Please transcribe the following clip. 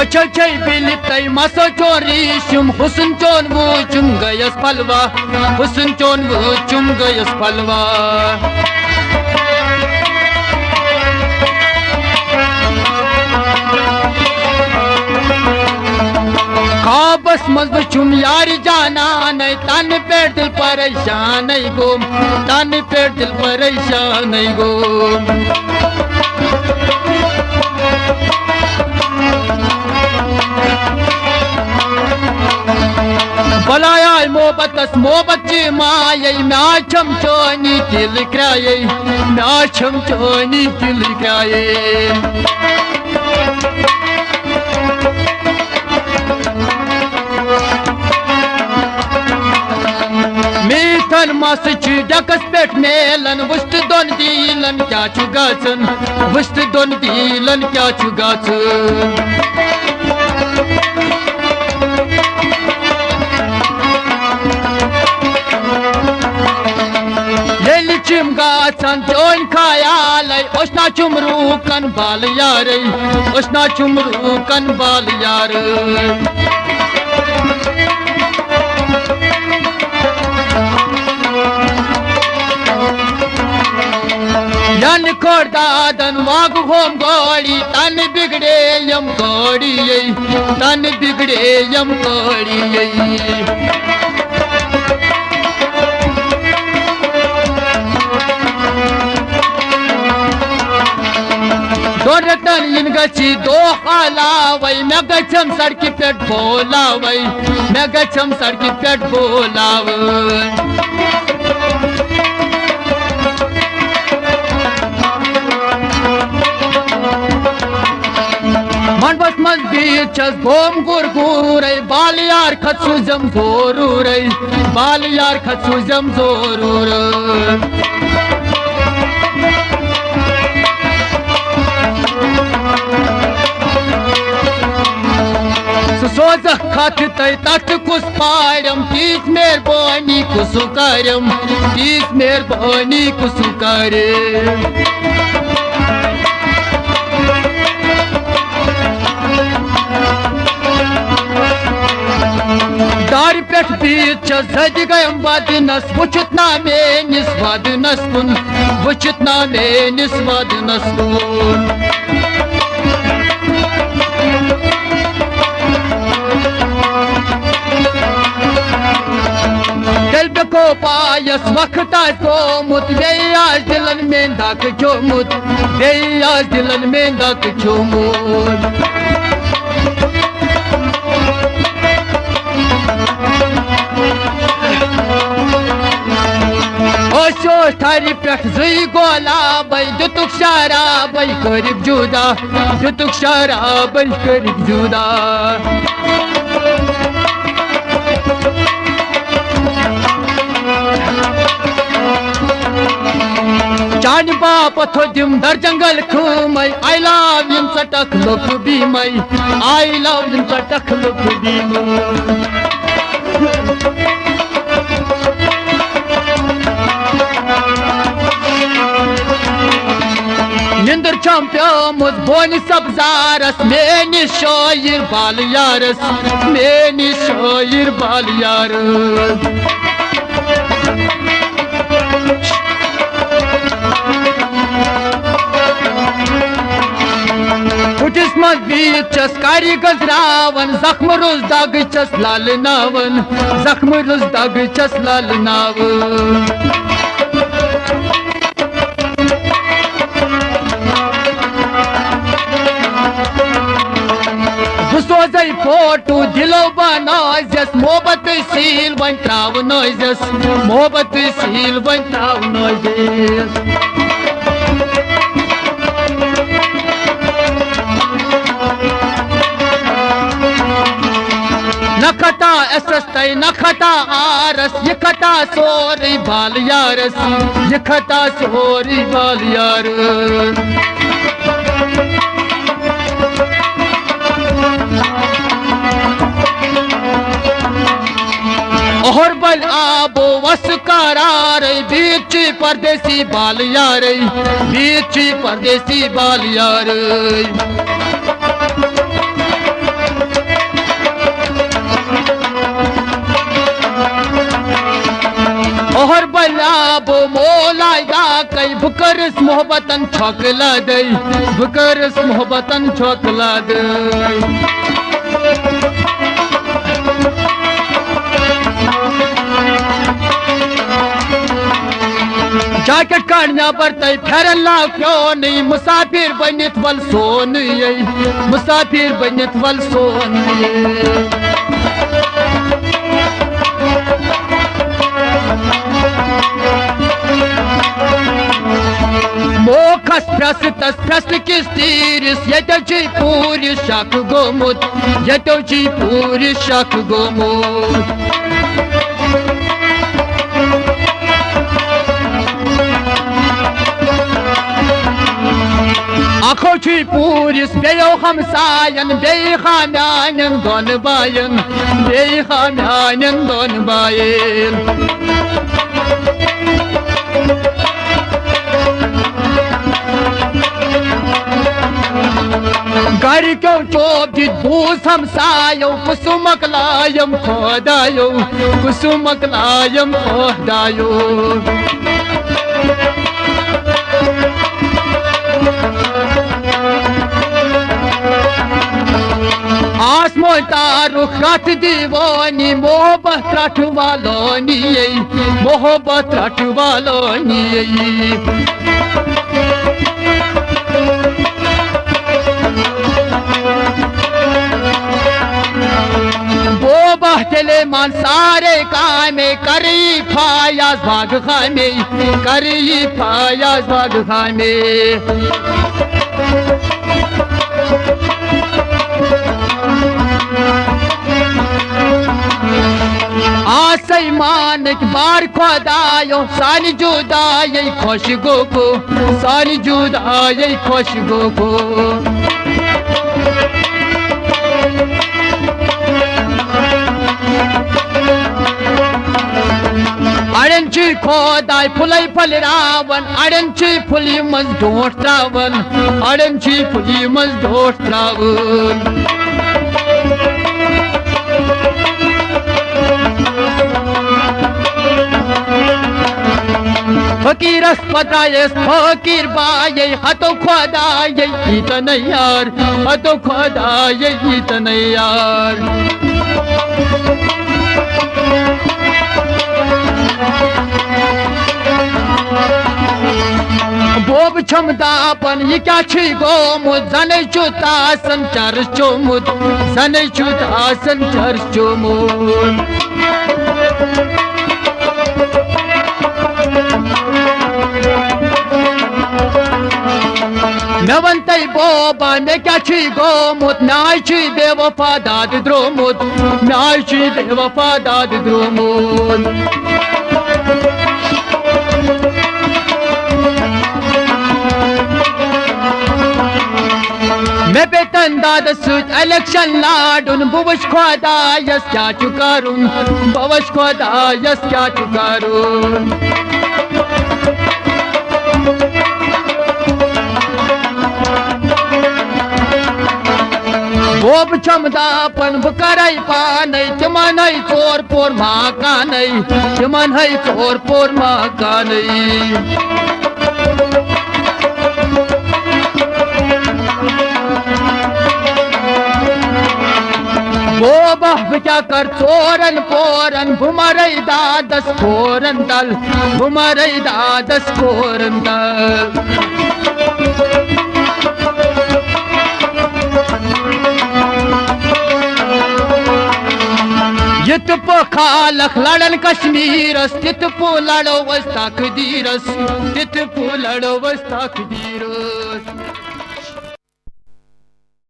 अच्छा बिल तय मसो चोरीशुम हुसन चोन वुचुम गयस पलवा हुसन चोन वुचुम गयस पलवा खाबस मज वुचुम यार जाना नहीं तन पे दिल परेशान गो तन पे दिल परेशान गो बलाया मोहब्बत मोहब्बत माये म्याचम चोनी दिल क्राये म्याचम चोनी दिल क्राये मीथन मस डकस पे मेलन वुस्त दोन दिलन क्या गन वुस्त दोन दिलन क्या गन चिम गाचन चोन खायाल ओसना चुमरू कन बाल यार ओसना चुमरू कन बाल यार यन खोड़दादन वाग होम गोड़ी तन बिगड़े यम गोड़ी तन बिगड़े यम गोड़ी दोरतन इन गची दो हालावई मैं गचम सड़क पे बोलावई मैं गचम सड़क पे बोलाव मन बस मज बीचस बोम गुरगुर बाल यार खत्सु जम जोरूर बाल यार खत्सु जम जोरूर सोज खत तय तट कुस पारम तीस मेहरबानी कुसु करम तीस मेहरबानी कुसु करे दार पेट बीच जद गयम वदनस वुचत ना मेनिस वदनस कुन वुचत ना मेनिस वदनस कुन दिल को पायस वक्त गोमुत आज दिलन में दाक चोमुत आज दिलन में दाक चोमुत ओशो थारी पेट जुई गोला बई दुतुक शारा बई करीब जुदा दुतुक शारा बई करीब जुदा चान बाप थो दिम दर जंगल खुमई आई लव यम सटक लोक बीमई आई लव यम सटक लोक बीमई निंदर चंप्यो मुझ बोन सब्जारस मेनी शोयर बाल यारस मेनी शोयर बाल यारस उठिस मज बीचस कारी गजरावन जख्म रुज दाग चस लाल नावन जख्म रुज दाग चस लाल नावन सोजई फोटो दिलो बनाजस मोहब्बत सील वन त्राव नोजस मोहब्बत सील वन त्राव नोजस नखता एसस्तई नखता आरस ये खता सोरी बाल यारस ये खता सोरी बाल यारस और बल आबो वस करार बीच परदेसी बाल यार बीच परदेसी बाल यार मोहर बलाबो मोला या कई बुकरस मोहब्बतन छोकला दे बुकरस मोहब्बतन छोकला दे जैकेट काढ़ना पड़ता फेरन ला क्यों नहीं मुसाफिर बनित वल सोन मुसाफिर बनित वल सोन मोखस प्रस तस प्रस किस तीरिस ये पूरी शक गोमुत ये पूरी शक गोमुत आखो छी पूरिस बेयो हमसायन बेई खाम्यानन दोन बायन बेई खाम्यानन दोन बायन घर क्यों चोप जी दूस हमसायो कुसुमक लायम खोदायो कुसुमक लायम खोदायो आसमो तारु रट दीवानी मोहब्बत रट वालोनी मोहब्बत रट वालोनी बोबा चले मान सारे कामे करी फायाज भाग खामे करी फायाज भाग खामे आसई मानक बार खुदायो सानी जुदाई खुश गो को सानी जुदाई खुश गो को अड़ंची खोदाई फुलई फल रावन अड़ंची फुली मज ढोट रावन अड़ंची फुली मज ढोट रावन फकीरस पतायस फकीर बाये हतो खुदाये इतने यार हतो खुदाये इतने यार बोब क्षमतापन ये क्या छी गोमुत जने चुता संचार चोमुत जने चुता संचार चोमुत मेवंतई बोबा में क्या छी गोमुत नाय छी बेवफा दाद द्रोमुत नाय छी बेवफा दाद द्रोमुत मैं बेतन दाद सुत इलेक्शन लाडुन बुवश खुदायस क्या चुकारुन बुवश खुदायस क्या चुकारुन बोब क्षमतापन बुकराई पानै तिमन है चोर पोर माकानै तिमन है चोर पोर माकानै बोबा क्या कर चोरन पोरन भुमरई दादस पोरन दल भुमरई दादस पोरन दल जित पो खालख लड़न कश्मीरस तित पो लड़ो वस तकदीरस तित पो लड़ो वस तकदीर